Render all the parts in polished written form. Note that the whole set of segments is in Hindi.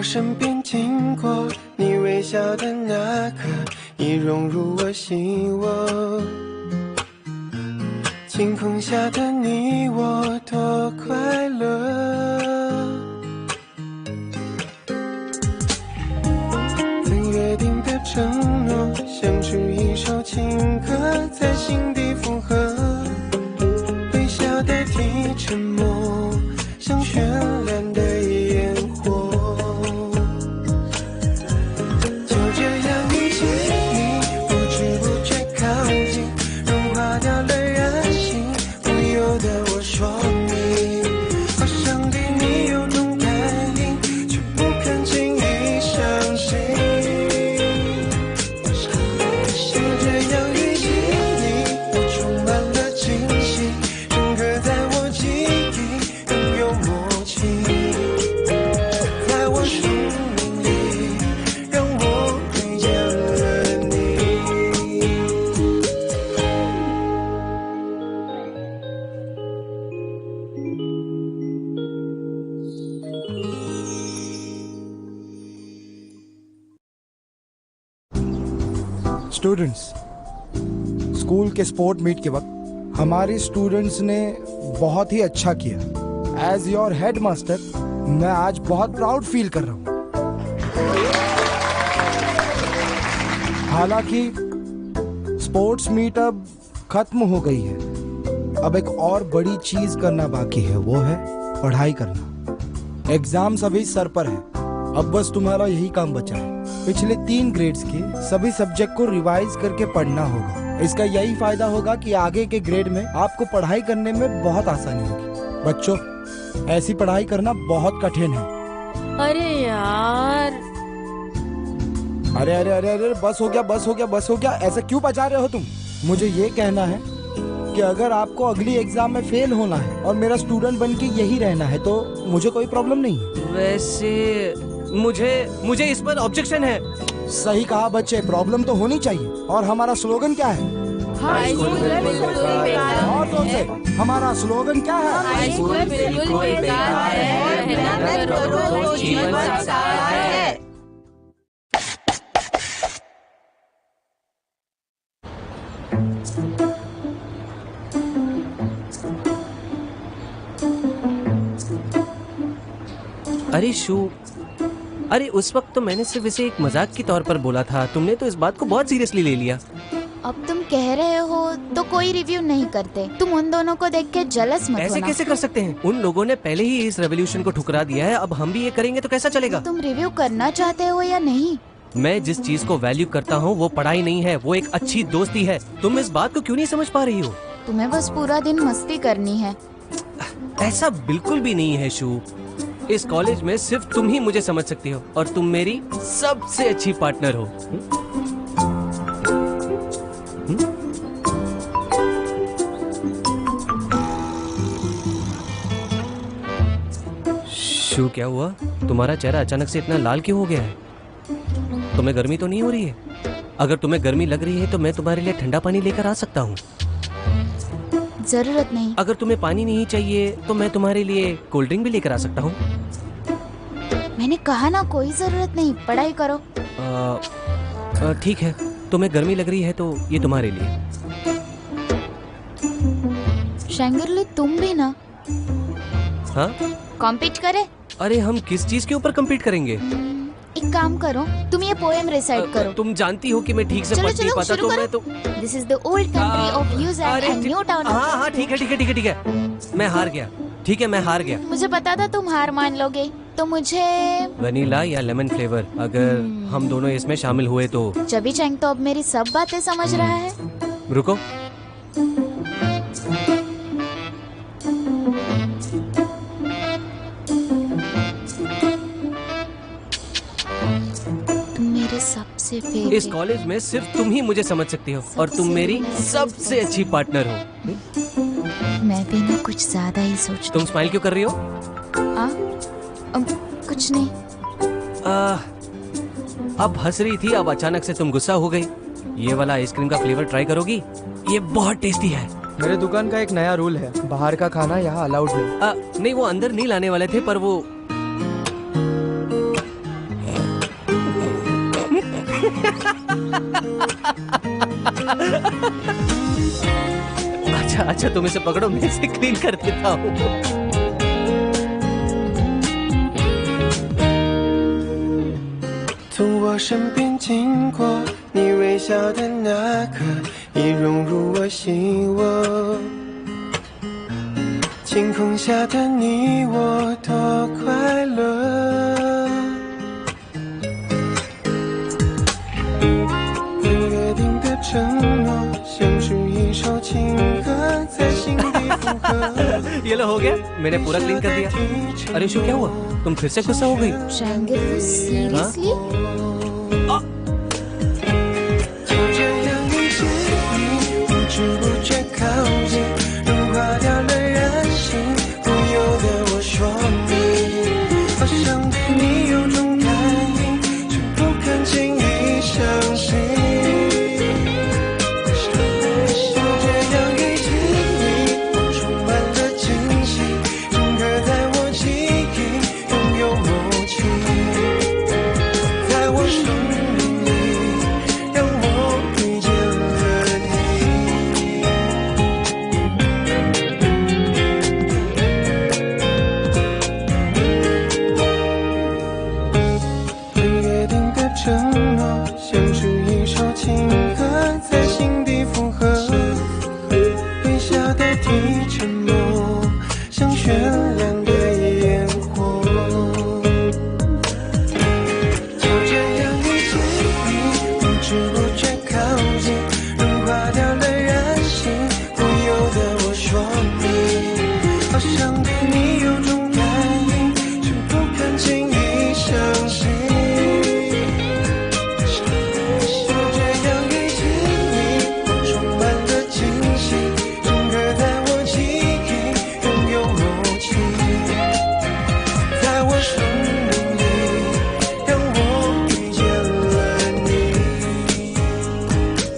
身边经过，你微笑的那刻，已融入我心窝。晴空下的你我多快乐，曾约定的承诺，像出一首情歌，在心底附和。微笑代替沉默，像绚烂的烟火。就这样遇见你，不知不觉靠近，融化掉了任性，不由得我说你，好想对你有种感应，却不肯轻易相信。就这样遇见你，我充满了惊喜，深刻在我记忆，更有默契，在我生命里，让我遇见了你。स्टूडेंट्स, स्कूल के स्पोर्ट मीट के वक्त हमारे स्टूडेंट्स ने बहुत ही अच्छा किया। एज योर हेड मास्टर मैं आज बहुत प्राउड फील कर रहा हूँ। हालांकि स्पोर्ट्स मीट अब खत्म हो गई है, अब एक और बड़ी चीज करना बाकी है, वो है पढ़ाई करना। एग्जाम्स अभी सर पर है, अब बस तुम्हारा यही काम बचा है। पिछले 3 ग्रेड्स के सभी सब्जेक्ट को रिवाइज करके पढ़ना होगा। इसका यही फायदा होगा कि आगे के ग्रेड में आपको पढ़ाई करने में बहुत आसानी होगी। बच्चों, ऐसी पढ़ाई करना बहुत कठिन है। अरे यार, अरे अरे अरे अरे, बस हो गया बस हो गया बस हो गया, ऐसे क्यों बचा रहे हो तुम? मुझे ये कहना है कि अगर आपको अगली एग्जाम में फेल होना है और मेरा स्टूडेंट बन के यही रहना है तो मुझे कोई प्रॉब्लम नहीं है। वैसे मुझे इस पर ऑब्जेक्शन है। सही कहा बच्चे, प्रॉब्लम तो होनी चाहिए। और हमारा स्लोगन क्या है? हाई स्कूल बिल्कुल बेकार और जोर से, हमारा स्लोगन क्या है? हाई स्कूल बिल्कुल बेकार है, मेहनत करो तो जीवन साकार है। अरे शू, अरे उस वक्त तो मैंने सिर्फ इसे एक मजाक के तौर पर बोला था, तुमने तो इस बात को बहुत सीरियसली ले लिया। अब तुम कह रहे हो तो कोई रिव्यू नहीं करते। तुम उन दोनों को देख के जलस मत ऐसे होना। कैसे कर सकते हैं? उन लोगों ने पहले ही इस रेवोल्यूशन को ठुकरा दिया है, अब हम भी ये करेंगे तो कैसा चलेगा? तुम रिव्यू करना चाहते हो या नहीं? मैं जिस चीज को वैल्यू करता हूँ वो पढ़ाई नहीं है, वो एक अच्छी दोस्ती है। तुम इस बात को क्यों नहीं समझ पा रही हो? तुम्हें बस पूरा दिन मस्ती करनी है। ऐसा बिल्कुल भी नहीं है शू। इस कॉलेज में सिर्फ तुम ही मुझे समझ सकती हो और तुम मेरी सबसे अच्छी पार्टनर हो। शू, क्या हुआ? तुम्हारा चेहरा अचानक से इतना लाल क्यों हो गया है? तुम्हें गर्मी तो नहीं हो रही है? अगर तुम्हें गर्मी लग रही है तो मैं तुम्हारे लिए ठंडा पानी लेकर आ सकता हूँ। जरूरत नहीं। अगर तुम्हें पानी नहीं चाहिए तो मैं तुम्हारे लिए कोल्ड ड्रिंक भी लेकर आ सकता हूँ। मैंने कहा ना, कोई जरूरत नहीं, पढ़ाई करो। ठीक है, तुम्हें गर्मी लग रही है तो ये तुम्हारे लिए। शेंगरली, तुम भी ना। हाँ? कॉम्पीट करे? अरे हम किस चीज के ऊपर कम्पीट करेंगे? एक काम करो, तुम ये पोएम रिसाइट करो। तुम जानती हो कि मैं ठीक से चलो पढ़ नहीं चलो पाता, शुरू तो करो। मैं तो this is the old country of use and new town. हाँ हाँ, ठीक है ठीक है ठीक है ठीक है, मैं हार गया। ठीक है, मैं हार गया। मुझे पता था तुम हार मान लोगे, तो मुझे वनीला या लेमन फ्लेवर, अगर हम दोनों इसमें शामिल हुए तो। चबी चैंग तो अब मेरी सब बातें समझ रहा है। रुको, सबसे फेवरेट। इस कॉलेज में सिर्फ तुम ही मुझे समझ सकती हो और तुम मेरी सबसे अच्छी पार्टनर हो। मैं भी ना कुछ ज्यादा ही सोचती। तुम स्माइल क्यों कर रही हो? कुछ नहीं। अब हंस रही थी, अब अचानक से तुम गुस्सा हो गई। ये वाला आइसक्रीम का फ्लेवर ट्राई करोगी? ये बहुत टेस्टी है। मेरे दुकान का एक नया रूल है, बाहर का खाना यहाँ अलाउड नहीं। नहीं, वो अंदर नहीं लाने वाले थे, पर वो अच्छा अच्छा, तुम इसे पकड़ो, मैं इसे क्लीन कर देता हूँ।从我身边经过，你微笑的那刻，已融入我心窝。晴空下的你我多快乐，约定的承诺，像是一首情歌，在心底附和。ये लो हो गया, मैंने पूरा क्लीन कर दिया। अरे शो, क्या हुआ? तुम फिर से गुस्सा हो गई? Triangle seriously? 就这样遇见你，不知不觉靠近，融化掉了人性，不由得我说你，好像对你有种感应，却不敢轻易相信。就这样遇见你，我充满了惊喜，整个在我记忆拥有默契，在我生命里让我遇见了你。约定的承诺，像是一首情歌，在心底附和。微笑代替沉默，像绚烂的烟火。就这样遇见你，不知不觉靠近，融化掉了人性，不由得我说你，好像对你有种感应，却不敢轻易相信。就这样遇见你，我充满了惊喜，整个在我记忆拥有默契，在我生命里让我遇见了你。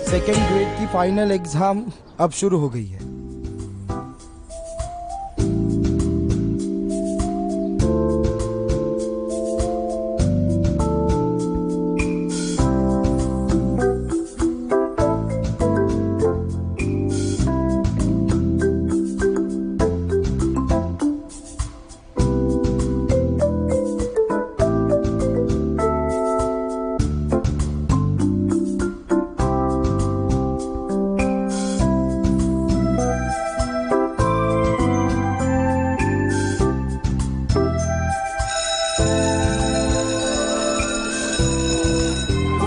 सेकेंड ग्रेड की फाइनल एग्जाम अब शुरू हो गई है।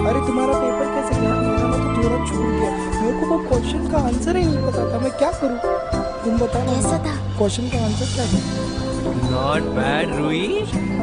अरे तुम्हारा पेपर कैसे गया? मेरा ना तो थोड़ा छूट गया। मेरे को वो क्वेश्चन का आंसर ही नहीं पता था, मैं क्या करूं? तुम बताओ ना। कैसा था? क्वेश्चन का आंसर क्या था? Not bad Ruhi.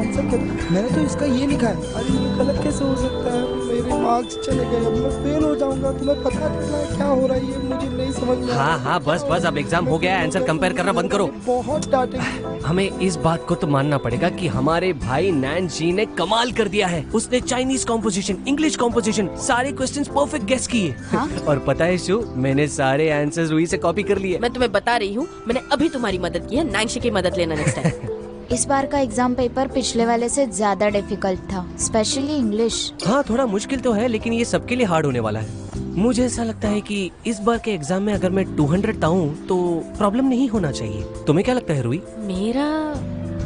आंसर क्या था? मैंने तो इसका ये लिखा है। अरे ये गलत कैसे हो सकता है? मेरे मार्क्स चले गए, अब मैं फेल हो जाऊंगा। तुम्हें पता चलना है क्या हो रहा है, ये मुझे नहीं समझ में आ रहा। हाँ हाँ, बस बस, अब एग्जाम हो गया है, आंसर कंपेयर करना बंद करो। बहुत डांटेंगे। हमें इस बात को तो मानना पड़ेगा कि हमारे भाई नैन जी ने कमाल कर दिया है। उसने चाइनीज कॉम्पोजिशन, इंग्लिश कॉम्पोजिशन, सारे क्वेश्चंस परफेक्ट गेस किए। हाँ? और पता है शो, मैंने सारे आंसर्स रूही से कॉपी कर लिए। मैं तुम्हें बता रही हूँ, मैंने अभी तुम्हारी मदद की है, नांगशी की मदद लेना नेक्स्ट टाइम। इस बार का एग्जाम पेपर पिछले वाले से ज्यादा डिफिकल्ट था, स्पेशली इंग्लिश। हाँ, थोड़ा मुश्किल तो है, लेकिन ये सबके लिए हार्ड होने वाला है। मुझे ऐसा लगता है कि इस बार के एग्जाम में अगर मैं 200 लाऊं तो प्रॉब्लम नहीं होना चाहिए। तुम्हें क्या लगता है रूही?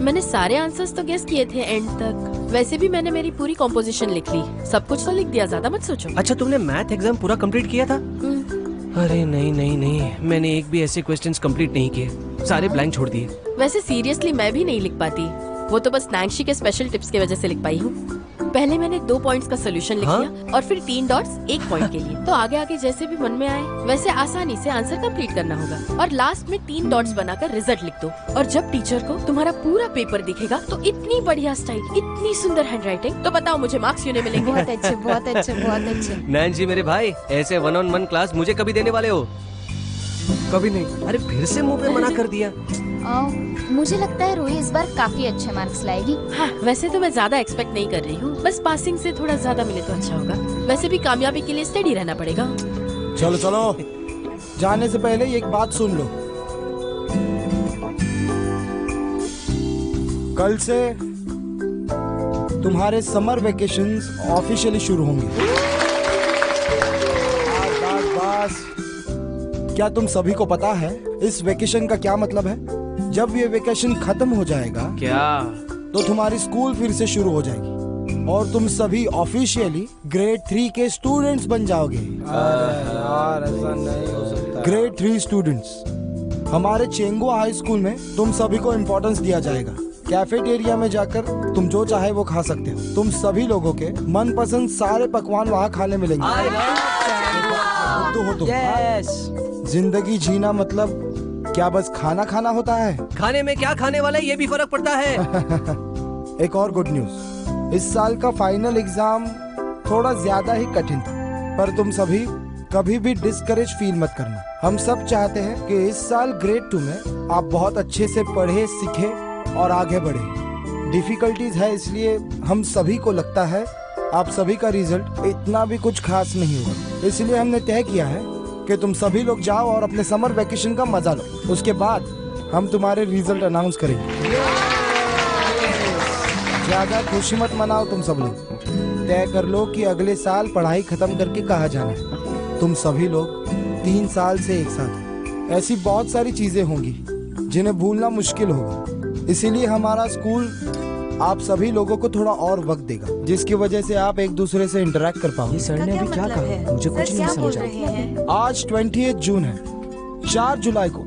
मैंने सारे आंसर्स तो गेस किए थे एंड तक। वैसे भी मैंने मेरी पूरी कॉम्पोजिशन लिख ली, सब कुछ तो लिख दिया, ज्यादा मत सोचो। अच्छा, तुमने मैथ एग्जाम पूरा कंप्लीट किया था? अरे नहीं नहीं नहीं, मैंने एक भी ऐसे क्वेश्चंस कंप्लीट नहीं किए, सारे ब्लैंक छोड़ दिए। वैसे सीरियसली मैं भी नहीं लिख पाती, वो तो बस नांगशी के स्पेशल टिप्स की वजह से लिख पाई हूँ। पहले मैंने 2 पॉइंट्स का सोल्यूशन लिख लिया और फिर 3 डॉट्स 1 पॉइंट के लिए। तो आगे आगे जैसे भी मन में आए वैसे आसानी से आंसर कंप्लीट करना होगा। और लास्ट में 3 डॉट्स बनाकर रिजल्ट लिख दो। और जब टीचर को तुम्हारा पूरा पेपर दिखेगा तो इतनी बढ़िया स्टाइल, इतनी सुंदर हैंडराइटिंग, तो बताओ मुझे मार्क्स क्यों नहीं मिलेंगे? बहुत अच्छे, बहुत अच्छे, बहुत अच्छे। नैन जी मेरे भाई, ऐसे 1-on-1 क्लास मुझे कभी देने वाले हो? कभी नहीं। अरे फिर से मुंह पे मना कर दिया। मुझे लगता है रूही इस बार काफी अच्छे मार्क्स लाएगी। हाँ, वैसे तो मैं ज्यादा एक्सपेक्ट नहीं कर रही हूँ, बस पासिंग से थोड़ा ज्यादा मिले तो अच्छा होगा। वैसे भी कामयाबी के लिए स्टडी रहना पड़ेगा। चलो चलो, जाने से पहले एक बात सुन लो। कल से तुम्हारे समर वेकेशंस ऑफिशियली शुरू होंगे। बस बस क्लास, क्या तुम सभी को पता है इस वेकेशन का क्या मतलब है? जब ये वेकेशन खत्म हो जाएगा क्या? तो तुम्हारी स्कूल फिर से शुरू हो जाएगी और तुम सभी ऑफिशियली ग्रेड 3 के स्टूडेंट्स बन जाओगे। यार ऐसा नहीं हो सकता। Grade 3 students. हमारे चेंगुआ हाई स्कूल में तुम सभी को इम्पोर्टेंस दिया जाएगा। कैफेटेरिया में जाकर तुम जो चाहे वो खा सकते हो। तुम सभी लोगों के मनपसंद सारे पकवान वहाँ खाने मिलेंगे। हो तुम। जिंदगी जीना मतलब क्या बस खाना खाना होता है? खाने में क्या खाने वाला है ये भी फर्क पड़ता है। एक और गुड न्यूज, इस साल का फाइनल एग्जाम थोड़ा ज्यादा ही कठिन था, पर तुम सभी कभी भी डिस्करेज फील मत करना। हम सब चाहते हैं कि इस साल ग्रेड 2 में आप बहुत अच्छे से पढ़े, सीखे और आगे बढ़े। डिफिकल्टीज है, इसलिए हम सभी को लगता है आप सभी का रिजल्ट इतना भी कुछ खास नहीं होगा। इसलिए हमने तय किया है कि तुम सभी लोग जाओ और अपने समर वेकेशन का मजा लो। उसके बाद हम तुम्हारे रिजल्ट अनाउंस करेंगे। ज्यादा खुशी मत मनाओ तुम सब लोग। तय कर लो कि अगले साल पढ़ाई खत्म करके कहाँ जाना है। तुम सभी लोग 3 साल से एक साथ, ऐसी बहुत सारी चीजें होंगी जिन्हें भूलना मुश्किल होगा। इसीलिए हमारा स्कूल आप सभी लोगों को थोड़ा और वक्त देगा, जिसकी वजह से आप एक दूसरे से इंटरेक्ट कर पाओ। ये सर ने अभी क्या कहा? मुझे कुछ नहीं समझा। आज 28 जून है। 4 जुलाई को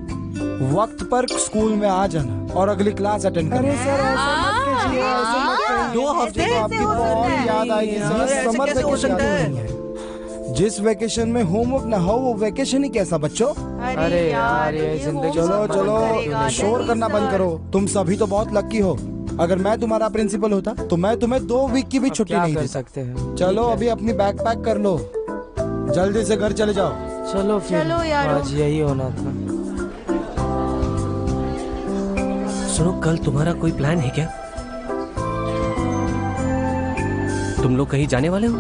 वक्त पर स्कूल में आ जाना और अगली क्लास अटेंड करना। अरे सर ऐसा 2 हफ्ते आपकी बहुत याद आएगी सर। समर कैसे हो वेकेशन सकता है? नहीं है। जिस वेकेशन में होमवर्क ना हो वो वेकेशन ही कैसा बच्चों? अरे यार ये जिंदगी। चलो चलो शोर करना बंद करो। तुम सभी तो बहुत लकी हो। अगर मैं तुम्हारा प्रिंसिपल होता तो मैं तुम्हें 2 वीक की भी छुट्टी नहीं कर दे सकते हैं। चलो अभी अपनी बैग पैक कर लो, जल्दी से घर चले जाओ। चलो फिर, चलो यार। आज यही होना था। सुनो, कल तुम्हारा कोई प्लान है क्या? तुम लोग कहीं जाने वाले हो?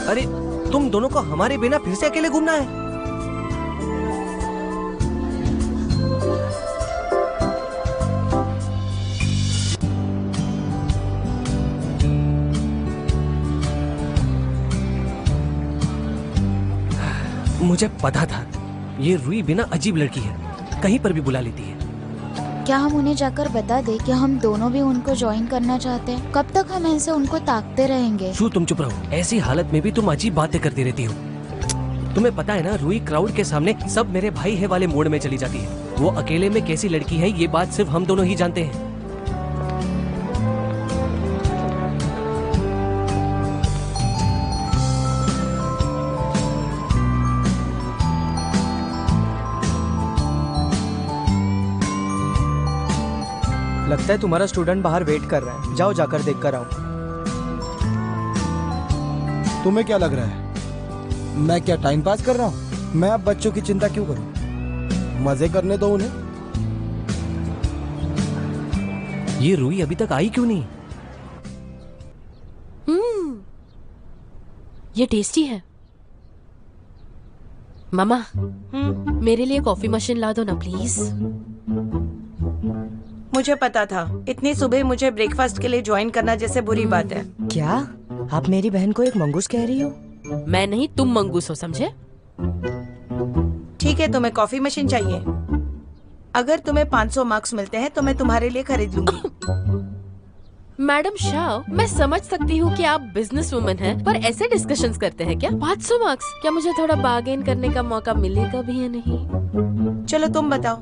अरे तुम दोनों को हमारे बिना फिर से अकेले घूमना है? मुझे पता था ये रूही बिना अजीब लड़की है, कहीं पर भी बुला लेती है। क्या हम उन्हें जाकर बता दें कि हम दोनों भी उनको ज्वाइन करना चाहते हैं? कब तक हम ऐसे उनको ताकते रहेंगे? शू, तुम चुप रहो। ऐसी हालत में भी तुम अजीब बातें करती रहती हो। तुम्हें पता है ना, रूही क्राउड के सामने सब मेरे भाई है वाले मोड में चली जाती है। वो अकेले में कैसी लड़की है ये बात सिर्फ हम दोनों ही जानते हैं। लगता है तुम्हारा स्टूडेंट बाहर वेट कर रहा है। जाओ जाकर देख कर आओ। तुम्हें क्या लग रहा है मैं क्या टाइम पास कर रहा हूँ? मैं अब बच्चों की चिंता क्यों करूँ? मजे करने दो उन्हें। ये रूही अभी तक आई क्यों नहीं? ये टेस्टी है। मामा, मेरे लिए कॉफी मशीन ला दो ना प्लीज। मुझे पता था इतनी सुबह मुझे ब्रेकफास्ट के लिए ज्वाइन करना जैसे बुरी बात है। क्या आप मेरी बहन को एक मंगूस कह रही हो? मैं नहीं, तुम मंगूस हो, समझे? ठीक है, तुम्हें कॉफी मशीन चाहिए। अगर तुम्हें 500 मार्क्स मिलते हैं तो मैं तुम्हारे लिए खरीद लूंगी। मैडम शाह, मैं समझ सकती हूँ कि आप बिजनेस वुमन हैं, पर ऐसे डिस्कशंस करते हैं क्या? 500 मार्क्स? क्या मुझे थोड़ा बार्गेन करने का मौका मिलेगा भी या नहीं? चलो तुम बताओ।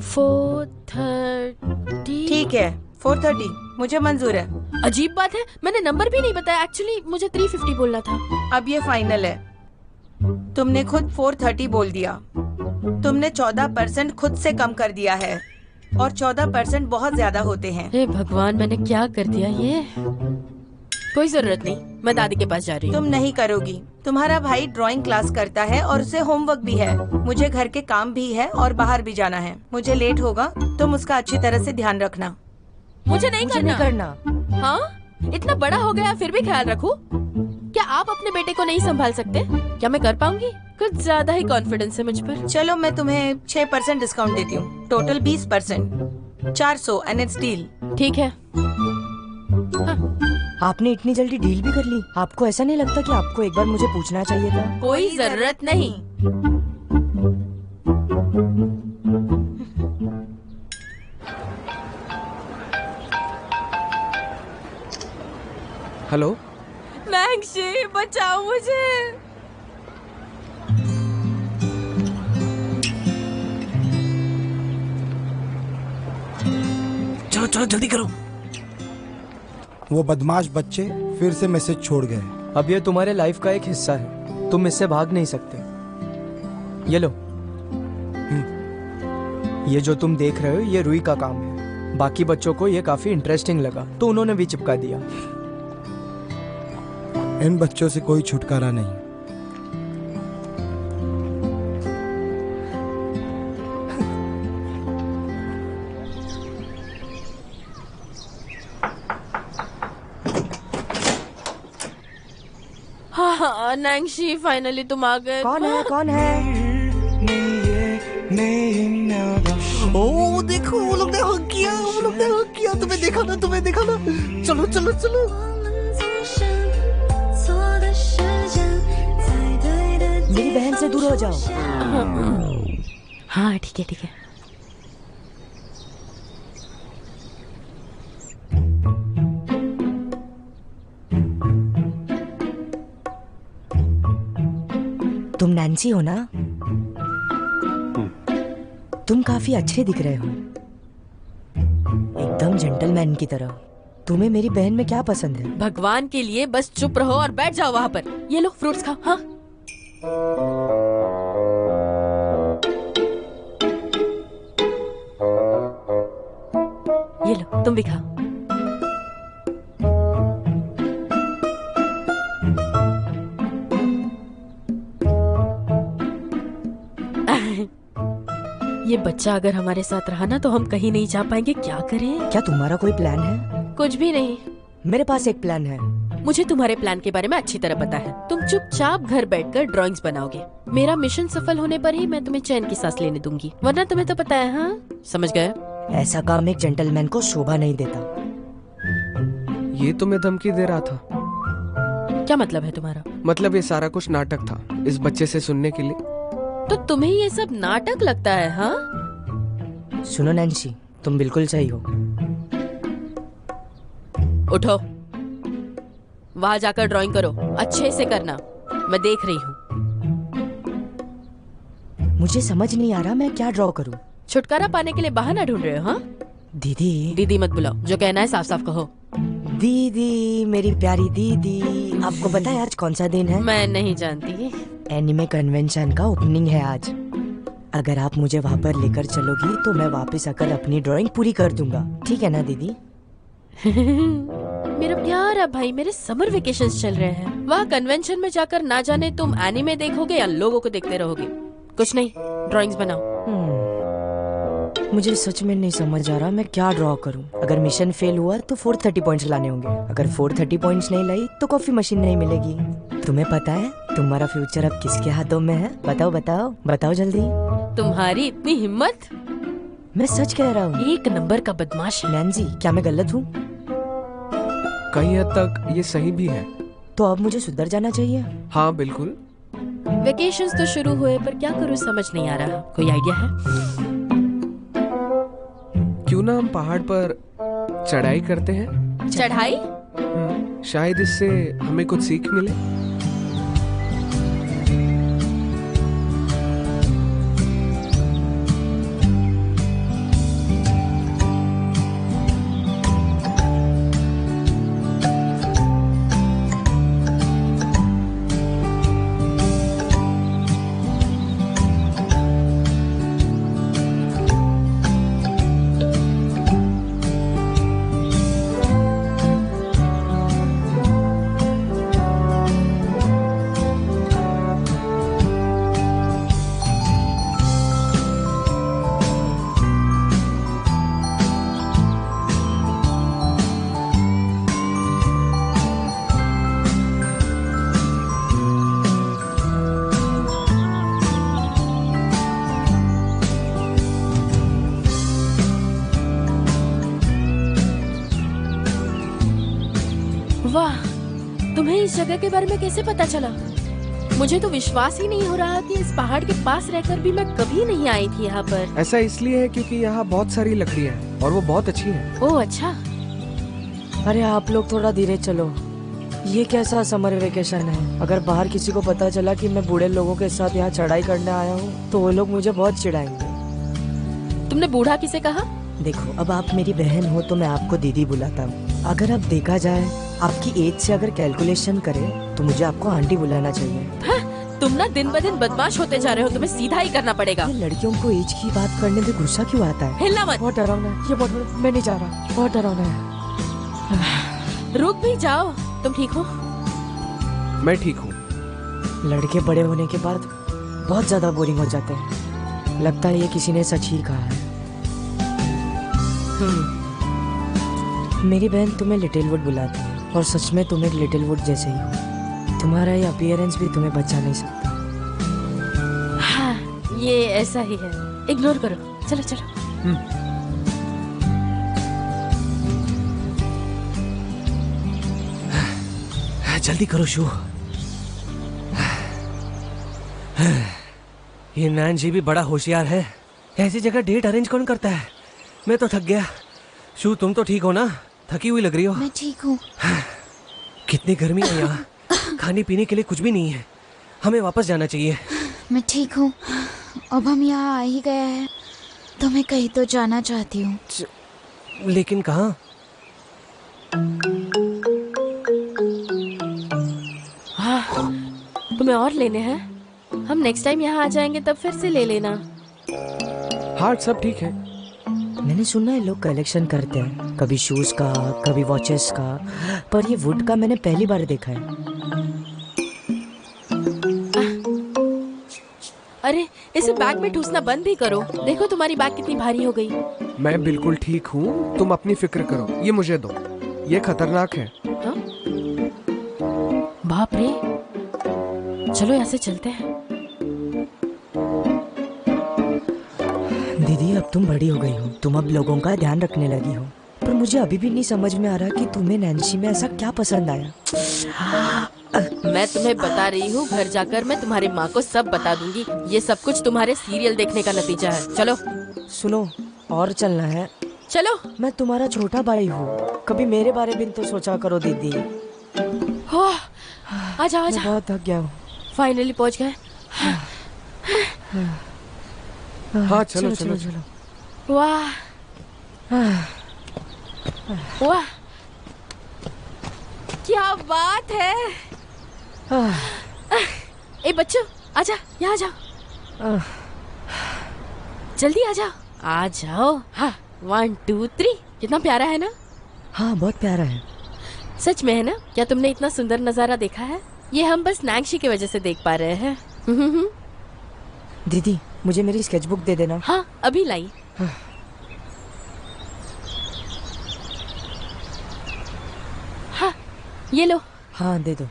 430। ठीक है, 430 मुझे मंजूर है। अजीब बात है, मैंने नंबर भी नहीं बताया। एक्चुअली मुझे 350 बोलना था। अब ये फाइनल है। तुमने खुद 430 बोल दिया। तुमने 14% खुद से कम कर दिया है और 14% बहुत ज्यादा होते हैं। हे भगवान, मैंने क्या कर दिया ये? कोई जरूरत नहीं, मैं दादी के पास जा रही तुम हूँ। नहीं करोगी। तुम्हारा भाई ड्राइंग क्लास करता है और उसे होमवर्क भी है। मुझे घर के काम भी है और बाहर भी जाना है। मुझे लेट होगा, तुम उसका अच्छी तरह से ध्यान रखना। मुझे नहीं करना। हाँ, इतना बड़ा हो गया फिर भी ख्याल रखूं? क्या आप अपने बेटे को नहीं संभाल सकते? क्या मैं कर पाऊंगी? कुछ ज्यादा ही कॉन्फिडेंस है मुझ पर। चलो मैं तुम्हें 6% डिस्काउंट देती हूँ। Total 20%, 400 and it's deal. ठीक है। हाँ। आपने इतनी जल्दी डील भी कर ली? आपको ऐसा नहीं लगता कि आपको एक बार मुझे पूछना चाहिए था? कोई जरूरत नहीं। हेलो, नैंसी बचाओ मुझे। चलो चलो जल्दी करो। वो बदमाश बच्चे फिर से मैसेज छोड़ गए। अब ये तुम्हारे लाइफ का एक हिस्सा है, तुम इससे भाग नहीं सकते। ये लो, ये जो तुम देख रहे हो ये रूही का काम है। बाकी बच्चों को ये काफी इंटरेस्टिंग लगा तो उन्होंने भी चिपका दिया। इन बच्चों से कोई छुटकारा नहीं। हाँ नैंसी, फाइनली तुम आ गए। कौन है? कौन है? ओ देखो, वो लोग ने हक किया, वो लोग ने हक किया। तुम्हें देखा ना, तुम्हें देखा ना। चलो चलो चलो। मेरी बहन से दूर हो जाओ। हाँ ठीक है ठीक है। तुम नैन्सी हो ना? तुम काफी अच्छे दिख रहे हो, एकदम जेंटलमैन की तरह। तुम्हें मेरी बहन में क्या पसंद है? भगवान के लिए बस चुप रहो और बैठ जाओ वहाँ पर। ये लो फ्रूट्स खाओ। हाँ ये लो, तुम भी खाओ। ये बच्चा अगर हमारे साथ रहा ना तो हम कहीं नहीं जा पाएंगे। क्या करें? क्या तुम्हारा कोई प्लान है? कुछ भी नहीं। मेरे पास एक प्लान है। मुझे तुम्हारे प्लान के बारे में अच्छी तरह पता है। तुम चुपचाप घर बैठकर ड्राइंग्स बनाओगे। मेरा मिशन सफल होने पर ही मैं तुम्हें चैन की सांस लेने दूंगी, वरना तुम्हें तो पता है। हाँ समझ गए? ऐसा काम एक जेंटलमैन को शोभा नहीं देता। ये तुम्हें धमकी दे रहा था? क्या मतलब है तुम्हारा? मतलब ये सारा कुछ नाटक था इस बच्चे से सुनने के लिए। तो तुम्हें ये सब नाटक लगता है? हाँ सुनो नैन्सी, तुम बिल्कुल सही हो। उठो, वहाँ जाकर ड्राइंग करो, अच्छे से करना, मैं देख रही हूँ। मुझे समझ नहीं आ रहा मैं क्या ड्रॉ करूँ। छुटकारा पाने के लिए बहाना ढूंढ रहे हो? हाँ दीदी। दीदी मत बुलाओ, जो कहना है साफ साफ कहो। दीदी, मेरी प्यारी दीदी, आपको पता है आज कौन सा दिन है? मैं नहीं जानती। एनिमे कन्वेंशन का ओपनिंग है आज। अगर आप मुझे वहाँ पर लेकर चलोगी तो मैं वापस आकर अपनी ड्राइंग पूरी कर दूंगा, ठीक है ना दीदी? मेरा प्यारा भाई, मेरे समर वेकेशंस चल रहे हैं। वहाँ कन्वेंशन में जाकर ना जाने तुम एनिमे देखोगे या लोगों को देखते रहोगे। कुछ नहीं, ड्राइंग्स बनाओ। मुझे सच में नहीं समझ आ रहा मैं क्या ड्रॉ करूं। अगर मिशन फेल हुआ तो 430 पॉइंट्स लाने होंगे। अगर 430 पॉइंट्स नहीं लाई तो कॉफी मशीन नहीं मिलेगी। तुम्हें पता है तुम्हारा फ्यूचर अब किसके हाथों में है? बताओ बताओ बताओ जल्दी। तुम्हारी इतनी हिम्मत? मैं सच कह रहा हूँ। एक नंबर का बदमाश है। नैन्सी, क्या मैं गलत हूँ? कई हद तक ये सही भी है। तो अब मुझे सुधर जाना चाहिए? हाँ बिल्कुल। वेकेशंस तो शुरू हुए पर क्या करूँ समझ नहीं आ रहा। कोई आइडिया है? क्यों ना हम पहाड़ पर चढ़ाई करते हैं? चढ़ाई? शायद इससे हमें कुछ सीख मिले। जगह के बारे में कैसे पता चला? मुझे तो विश्वास ही नहीं हो रहा कि इस पहाड़ के पास रहकर भी मैं कभी नहीं आई थी यहाँ पर। ऐसा इसलिए है क्योंकि यहाँ बहुत सारी लकड़ियाँ हैं और वो बहुत अच्छी हैं। ओह अच्छा। अरे आप लोग थोड़ा धीरे चलो। ये कैसा समर वेकेशन है? अगर बाहर किसी को पता चला कि मैं बूढ़े लोगों के साथ यहाँ चढ़ाई करने आया हूँ तो वो लोग मुझे बहुत चिढ़ाएंगे। तुमने बूढ़ा किसे कहा? देखो, अब आप मेरी बहन हो तो मैं आपको दीदी बुलाता हूँ। अगर अब देखा जाए आपकी एज से अगर कैलकुलेशन करे तो मुझे आपको आंटी बुलाना चाहिए। हाँ, तुम ना दिन ब दिन बदमाश होते जा रहे हो, तुम्हें सीधा ही करना पड़ेगा। ये लड़कियों को एज की बात करने में गुस्सा क्यों आता है? हिलना मत। बहुत डरावना है ये, बहुत मैं नहीं जा रहा, बहुत डरावना है। रुक भी जाओ। तुम ठीक हो? मैं ठीक हूँ। लड़के बड़े होने के बाद बहुत ज्यादा बोरिंग हो जाते हैं। लगता है ये किसी ने सच ही कहा है। मेरी बहन तुम्हें लिटिल वुड बुलाती है और सच में तुम एक लिटिल वुड जैसे ही हो। तुम्हारा ये अपीयरेंस भी तुम्हें बचा नहीं सकता। हाँ, ये ऐसा ही है। इग्नोर करो। चलो चलो। जल्दी करो शू। ये नैन जी भी बड़ा होशियार है। ऐसी जगह डेट अरेंज कौन करता है? मैं तो थक गया। शू तुम तो ठीक हो ना? थकी हुई लग रही हो। मैं ठीक हूँ। कितनी गर्मी है यहाँ। खाने पीने के लिए कुछ भी नहीं है। हमें वापस जाना चाहिए। मैं ठीक हूँ। अब हम यहाँ आ ही गए हैं तो मैं कहीं तो जाना चाहती हूँ। लेकिन कहाँ? हाँ, तुम्हें और लेने हैं? हम नेक्स्ट टाइम यहाँ आ जाएंगे तब फिर से ले लेना। हाँ सब ठीक है। मैंने सुना है लोग कलेक्शन करते हैं, कभी शूज का, कभी वॉचेस का, पर ये वुड का मैंने पहली बार देखा है। अरे इसे बैग में ठूसना बंद भी करो। देखो तुम्हारी बैग कितनी भारी हो गई। मैं बिल्कुल ठीक हूँ, तुम अपनी फिक्र करो। ये मुझे दो, ये खतरनाक है। हाँ? बाप रे। चलो यहाँ से चलते हैं। दीदी अब तुम बड़ी हो गई हो, तुम अब लोगों का ध्यान रखने लगी हो, पर मुझे अभी भी नहीं समझ में आ रहा कि तुम्हें नैन्सी में ऐसा क्या पसंद आया। मैं तुम्हें बता रही हूँ, घर जाकर मैं तुम्हारी माँ को सब बता दूंगी। ये सब कुछ तुम्हारे सीरियल देखने का नतीजा है। चलो। सुनो, और चलना है। चलो। मैं तुम्हारा छोटा भाई हूँ, कभी मेरे बारे में तो सोचा करो दीदी। आजा आजा। बहुत थक गया हूँ। फाइनली पहुँच गए। हाँ चलो चलो चलो। वाह वाह, क्या बात है। ए बच्चों, आजा, यहाँ जाओ। जल्दी आ जाओ। आ जाओ। हाँ 1 2 3। कितना प्यारा है ना? हाँ बहुत प्यारा है। सच में है ना? क्या तुमने इतना सुंदर नजारा देखा है? ये हम बस नैंशी की वजह से देख पा रहे हैं। दीदी मुझे मेरी स्केचबुक दे देना। हाँ अभी लाई। हाँ ये लो। हाँ दे दो।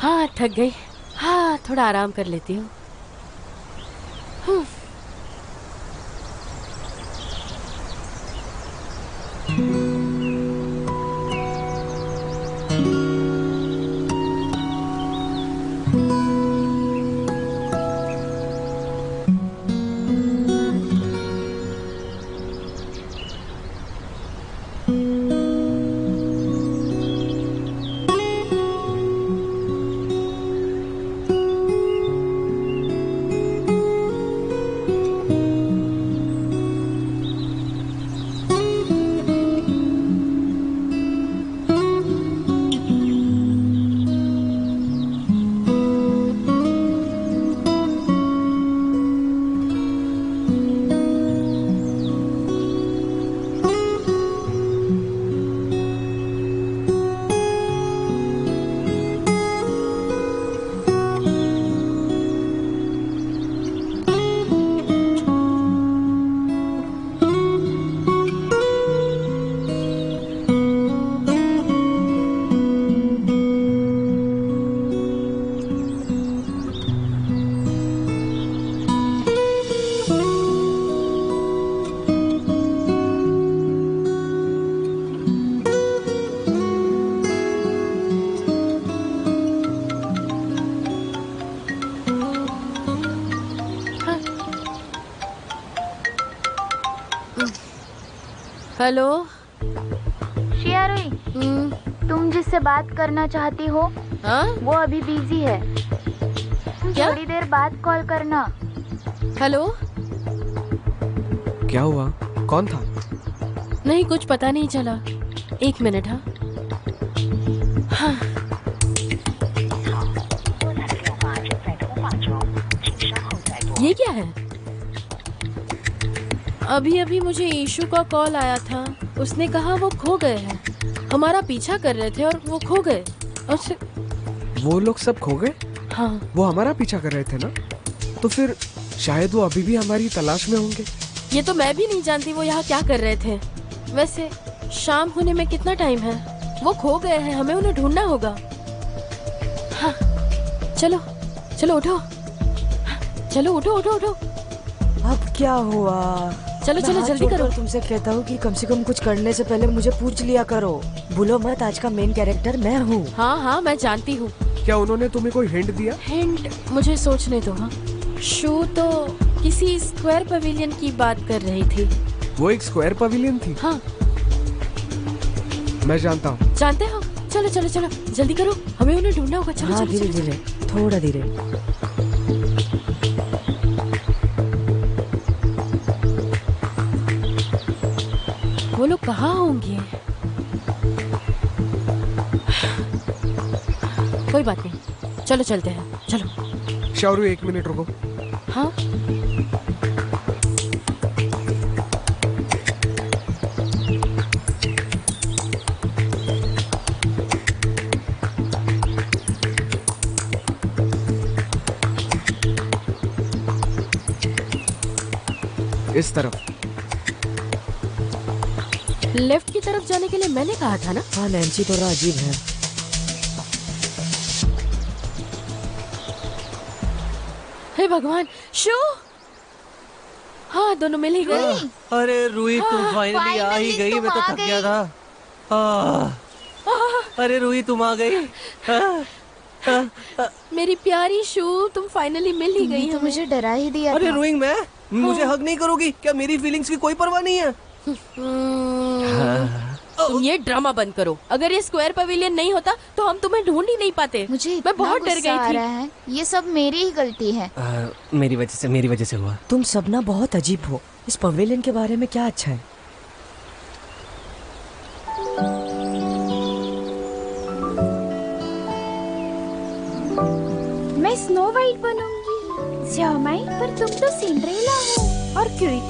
हाँ थक गई। हाँ थोड़ा आराम कर लेती हूँ। हेलो। शिया रुई, तुम जिससे बात करना चाहती हो हाँ? वो अभी बिजी है। तुम क्या? थोड़ी देर बाद कॉल करना। हेलो। क्या हुआ? कौन था? नहीं, कुछ पता नहीं चला। 1 मिनट। हाँ। ये क्या है? अभी अभी मुझे ईशू का कॉल आया था। उसने कहा वो खो गए हैं। हमारा पीछा कर रहे थे और वो खो गए। वो लोग सब खो गए? हाँ। वो हमारा पीछा कर रहे थे ना? तो फिर शायद वो अभी भी हमारी तलाश में होंगे। ये तो मैं भी नहीं जानती वो यहाँ क्या कर रहे थे। वैसे शाम होने में कितना टाइम है? वो खो गए हैं, हमें उन्हें ढूंढना होगा। हाँ। चलो चलो उठो। चलो उठो उठो उठो। अब क्या हुआ? चलो चलो जल्दी करो। तुमसे कहता हूँ कि कम से कम कुछ करने से पहले मुझे पूछ लिया करो। भूलो मत, आज का मेन कैरेक्टर मैं हूँ। हाँ हाँ मैं जानती हूँ। क्या उन्होंने तुम्हें कोई हिंट दिया? हिंट? मुझे सोचने दो। हाँ, शू तो किसी स्क्वायर पवेलियन की बात कर रही थी। वो एक स्क्वायर पवेलियन थी? हाँ। मैं जानता हूँ। जानते हो? चलो चलो चलो जल्दी करो, हमें उन्हें ढूंढना होगा। चलो हाँ, चलो धीरे धीरे, थोड़ा धीरे। वो लोग कहाँ होंगे? कोई बात नहीं, चलो चलते हैं। चलो। शावरू 1 मिनट रुको। हाँ। इस तरफ। लेफ्ट की तरफ जाने के लिए मैंने कहा था ना? हाँ नैन्सी, थोड़ा अजीब है। हे भगवान, शू! हाँ, दोनों मिल ही गए। अरे रूही, तुम फाइनली आ ही गई। मैं तो थक गया था। अरे रूही, तुम आ गई। मेरी प्यारी शू, तुम फाइनली मिल ही गई। तो मुझे डरा ही दिया अरे था। रूही, मैं मुझे हग नहीं करोगी क्या? मेरी फीलिंग्स की कोई परवाह नहीं है? तुम ये ड्रामा बंद करो। अगर ये स्क्वायर पवेलियन नहीं होता तो हम तुम्हें ढूंढ ही नहीं पाते। मुझे मैं बहुत डर गुस्सा आ गई रहा है। ये सब मेरी ही गलती है। मेरी वजह से हुआ। तुम सब ना बहुत अजीब हो। इस पवेलियन के बारे में क्या अच्छा है? मैं स्नो वाइट बनूंगी। श्यामाई, पर तुम तो सिंड्रेला हो। और क्यूई,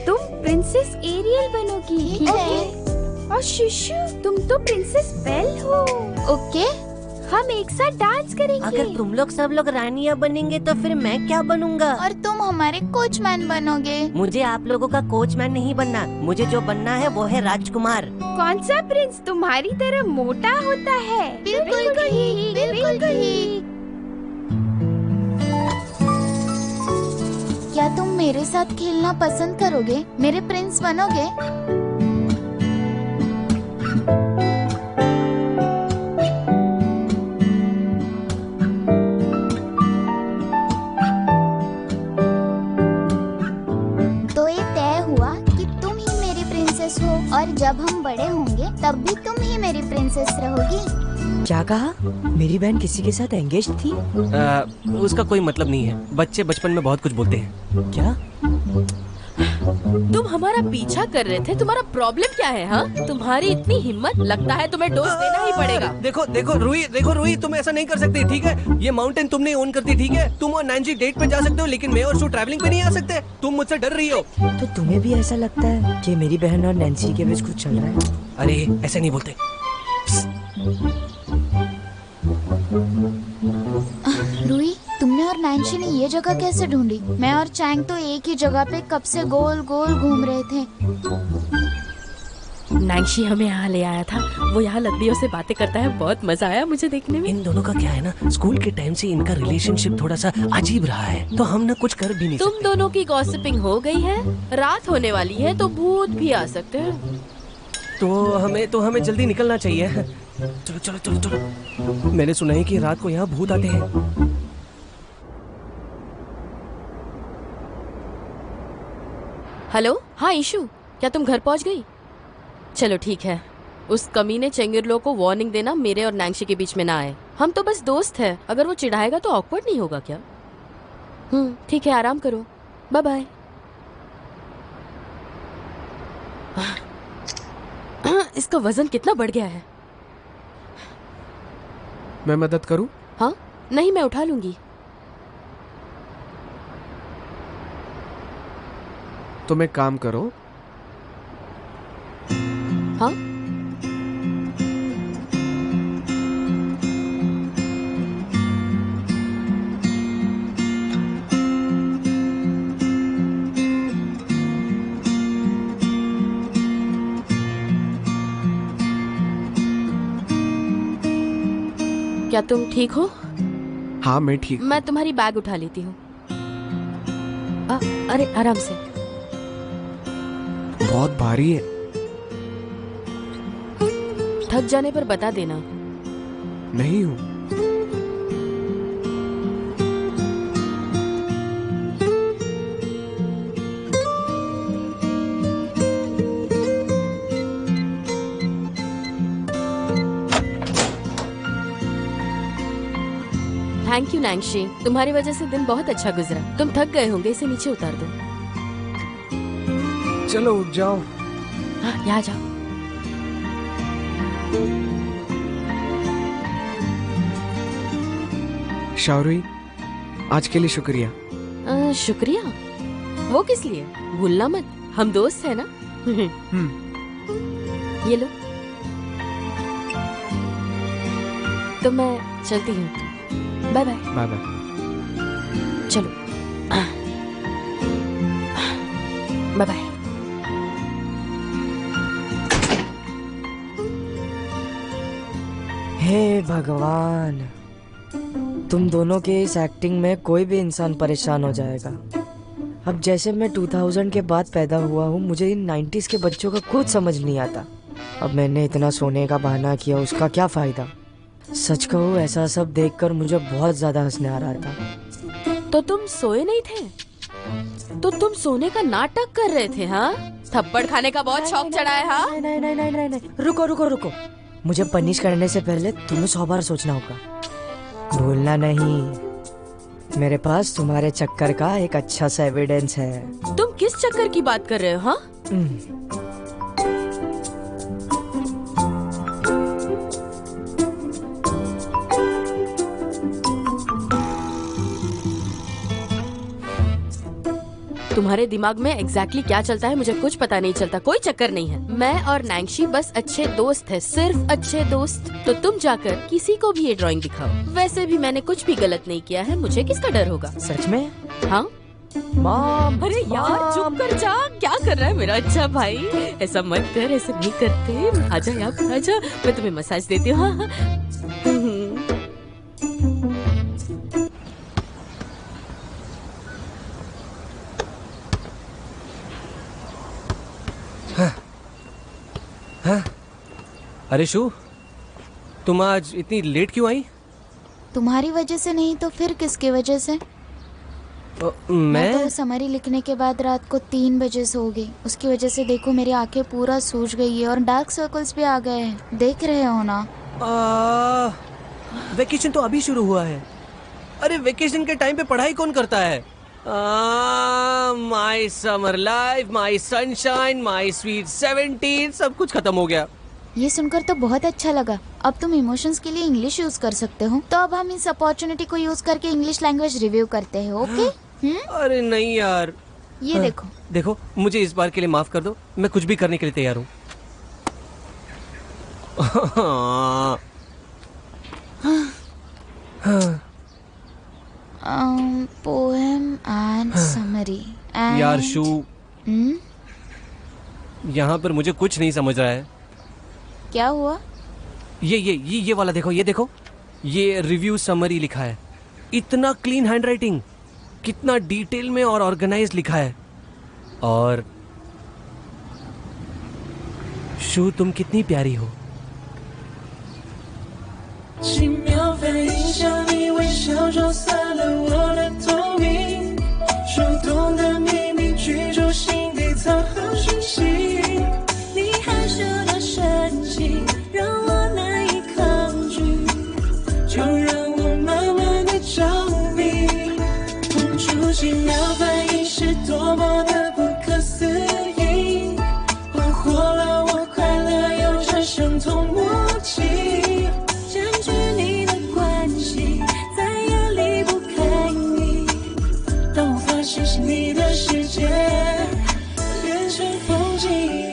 तुम प्रिंसेस एरियल बनोगी। ठीक है। और शिशु, तुम तो प्रिंसेस बेल हो। ओके, हम एक साथ डांस करेंगे। अगर तुम लोग सब लोग रानियां बनेंगे तो फिर मैं क्या बनूंगा? और तुम हमारे कोचमैन बनोगे। मुझे आप लोगों का कोचमैन नहीं बनना। मुझे जो बनना है वो है राजकुमार। कौन सा प्रिंस तुम्हारी तरह मोटा होता है? बिल्कुल ठीक, बिल्कुल ठीक। क्या तुम मेरे साथ खेलना पसंद करोगे? मेरे प्रिंस बनोगे? तो ये तय हुआ कि तुम ही मेरी प्रिंसेस हो, और जब हम बड़े होंगे तब भी तुम ही मेरी प्रिंसेस रहोगी। क्या कहा? मेरी बहन किसी के साथ एंगेज थी? उसका कोई मतलब नहीं है। बच्चे बचपन में बहुत कुछ बोलते हैं। क्या? तुम हमारा पीछा कर रहे थे। तुम्हारा प्रॉब्लम क्या है? हाँ, तुम्हारी इतनी हिम्मत, लगता है तुम्हें डोज देना ही पड़ेगा। देखो रूही, तुम ऐसा नहीं कर सकती, ठीक है? ये माउंटेन तुमने ओन करती, ठीक है? तुम और नैन्सी डेट पे जा सकते हो, लेकिन मैं और शू ट्रैवलिंग पे नहीं आ सकते। तुम मुझसे डर रही हो। तो तुम्हें भी ऐसा लगता है कि मेरी बहन और नैन्सी के बीच कुछ चल रहा है? अरे ऐसे नहीं बोलते। रूही, तुमने और नैन्सी ने ये जगह कैसे ढूंढी? मैं और चैंग तो एक ही जगह पे कब से गोल गोल घूम रहे थे। नैन्सी हमें यहाँ ले आया था। वो यहाँ लकड़ियों से बातें करता है। बहुत मजा आया मुझे देखने में। इन दोनों का क्या है ना, स्कूल के टाइम से इनका रिलेशनशिप थोड़ा सा अजीब रहा है, तो हम ना कुछ कर भी नहीं तुम सकते। दोनों की गॉसिपिंग हो गई है। रात होने वाली है तो भूत भी आ सकते हैं। तो हमें जल्दी निकलना चाहिए। चलो चलो चलो चलो। मैंने सुना है कि रात को यहाँ भूत आते हैं। हेलो, हाँ ईशू, क्या तुम घर पहुंच गई? चलो ठीक है, उस कमीने चेंगिरलो को वार्निंग देना मेरे और नैंशी के बीच में ना आए। हम तो बस दोस्त हैं, अगर वो चिढ़ाएगा तो ऑकवर्ड नहीं होगा क्या? ठीक है, आराम करो, बाय बाय। इसका वजन कितना बढ़ गया है। मैं मदद करूं? हाँ नहीं, मैं उठा लूंगी। तुम एक काम करो। हाँ क्या तुम ठीक हो? हाँ मैं ठीक। मैं तुम्हारी बैग उठा लेती हूँ। अरे आराम से। बहुत भारी है। थक जाने पर बता देना। नहीं हूँ। थैंक यू नैंशी, तुम्हारी वजह से दिन बहुत अच्छा गुजरा। तुम थक गए होंगे, इसे नीचे उतार दो। चलो उठ जाओ। हाँ यहाँ जाओ। शावरी, आज के लिए शुक्रिया। शुक्रिया? वो किस लिए? भूलना मत, हम दोस्त हैं ना। ये लो। तो मैं चलती हूँ। Bye bye. Bye bye. चलो बाय बाय। हे भगवान, तुम दोनों के इस एक्टिंग में कोई भी इंसान परेशान हो जाएगा। अब जैसे मैं 2000 के बाद पैदा हुआ हूँ, मुझे इन 90s के बच्चों का कुछ समझ नहीं आता। अब मैंने इतना सोने का बहाना किया, उसका क्या फायदा? सच कहूँ, ऐसा सब देखकर मुझे बहुत ज्यादा हंसने आ रहा था। तो तुम सोए नहीं थे? तो तुम सोने का नाटक कर रहे थे? हाँ, थप्पड़ खाने का बहुत शौक चढ़ा है। हाँ नहीं नहीं नहीं नहीं नहीं, रुको रुको रुको। मुझे पनिश करने से पहले तुम्हें 100 बार सोचना होगा। भूलना नहीं, मेरे पास तुम्हारे चक्कर का एक अच्छा सा एविडेंस है। तुम किस चक्कर की बात कर रहे हो? हाँ तुम्हारे दिमाग में एग्जैक्टली क्या चलता है मुझे कुछ पता नहीं चलता। कोई चक्कर नहीं है। मैं और नैंशी बस अच्छे दोस्त हैं, सिर्फ अच्छे दोस्त। तो तुम जाकर किसी को भी ये ड्राइंग दिखाओ। वैसे भी मैंने कुछ भी गलत नहीं किया है, मुझे किसका डर होगा? सच में? हाँ मॉम। अरे यार चुप कर जा, क्या कर रहा है मेरा अच्छा भाई? ऐसा मत कर, ऐसे नहीं करते। आजा यहाँ आजा, मैं तुम्हें मसाज देती हूँ। हाँ अरे शू, तुम आज इतनी लेट क्यों आई? तुम्हारी वजह से नहीं तो फिर किसकी वजह से? मैं तो समरी लिखने के बाद रात को 3 बजे सो गई। उसकी वजह से देखो मेरी आंखें पूरा सूज गई है और डार्क सर्कल्स भी आ गए हैं। देख रहे हो ना? वेकेशन तो अभी शुरू हुआ है। अरे वेकेशन के टाइम पे पढ़ाई कौन करता है? My summer life, my sunshine, my sweet 17, सब कुछ खत्म हो गया। ये सुनकर तो बहुत अच्छा लगा। अब तुम इमोशंस के लिए इंग्लिश यूज कर सकते हो। तो अब हम इस अपॉर्चुनिटी को यूज करके इंग्लिश लैंग्वेज रिव्यू करते हैं। ओके? अरे नहीं यार। ये देखो। देखो, मुझे इस बार के लिए माफ कर दो, मैं कुछ भी करने के लिए तैयार हूँ। Poem and summary. यार शू, यहाँ पर मुझे कुछ नहीं समझ रहा है। क्या हुआ? ये वाला देखो, ये देखो, ये रिव्यू समरी लिखा है। इतना क्लीन हैंडराइटिंग, कितना डिटेल में और ऑर्गेनाइज लिखा है। और शू, तुम कितनी प्यारी हो। 轻描反应向你微笑，撞散了我的透明，触动的秘密，剧中心底藏好讯息。几秒反应是多么的不可思议，俘获了我快乐又产生痛默契，占据你的关系，再也离不开你。当我发现是你的世界变成风景。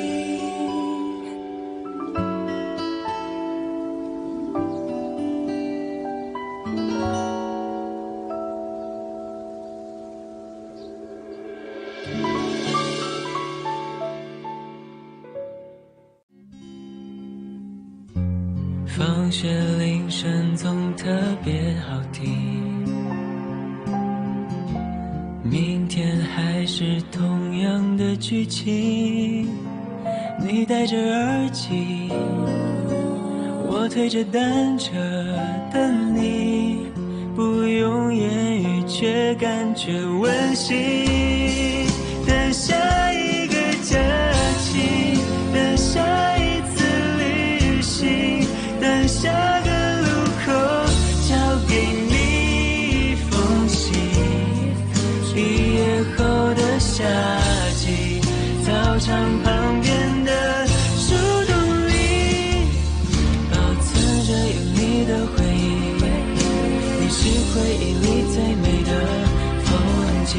放学铃声总特别好听，明天还是同样的剧情。你戴着耳机，我推着单车等你，不用言语却感觉温馨。等下一个假期，等下一次旅行，等下个路口交给你一封信。毕业后的夏季，操场旁边的树洞里，保存着有你的回忆，你是回忆里最美的风景。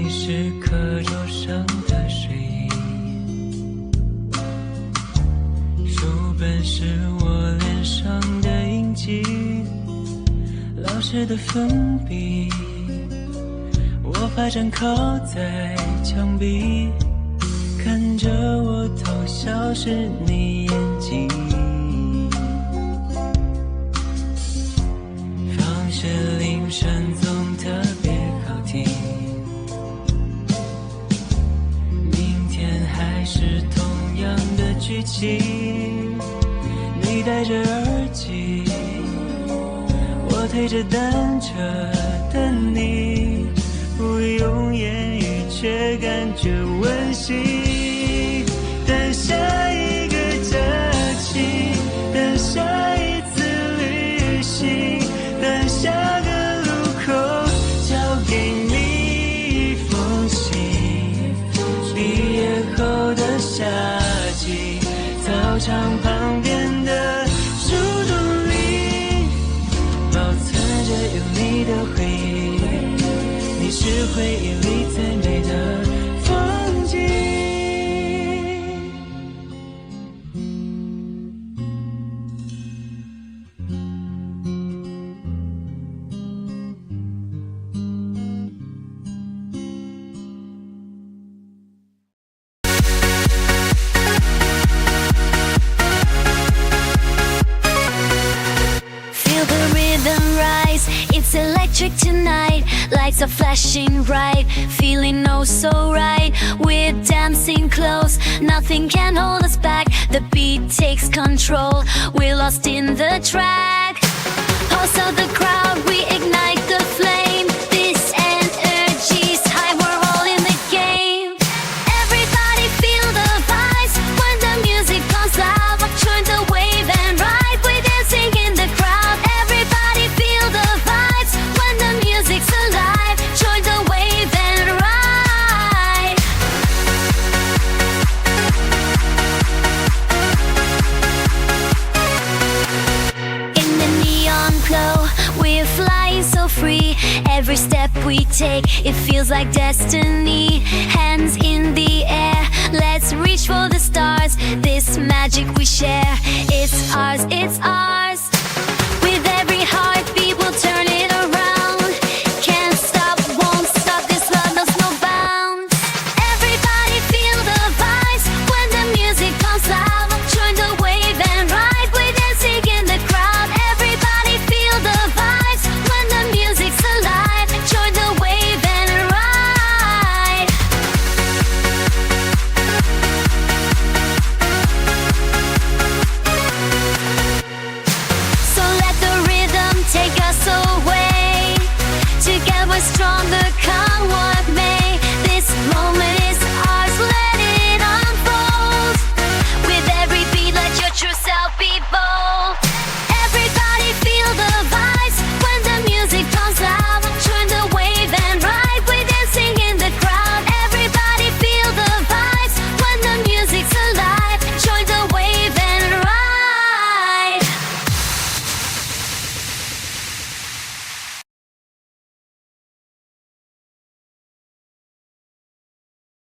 是课桌上的睡衣，书本是我脸上的印记，老师的粉笔，我发站靠在墙壁，看着我偷笑是你眼睛。放学铃声总特别好听，是同样的剧情。你戴着耳机，我推着单车等你，不用言语却感觉温馨。等下一个假期，等下一次旅行，等下个路口交给你一封信。毕业后的夏季，操场旁边的树洞里，保存着有你的回忆，你是回忆里最美的风景。It's electric tonight, lights are flashing bright, feeling oh so right. We're dancing close, nothing can hold us back. The beat takes control, we're lost in the track. Pulse of the crowd, we ignite the flame. This energy's high, we're all in the game. Everybody feel the vibes when the music comes loud. Join the wave and ride, we're dancing in the crowd. Everybody feel the vibes when the music's alive. Join the wave and ride. In the neon glow, we're flying so free. Every step we take, it feels like destiny. Hands in the air, let's reach for the stars. This magic we share, it's ours, it's ours.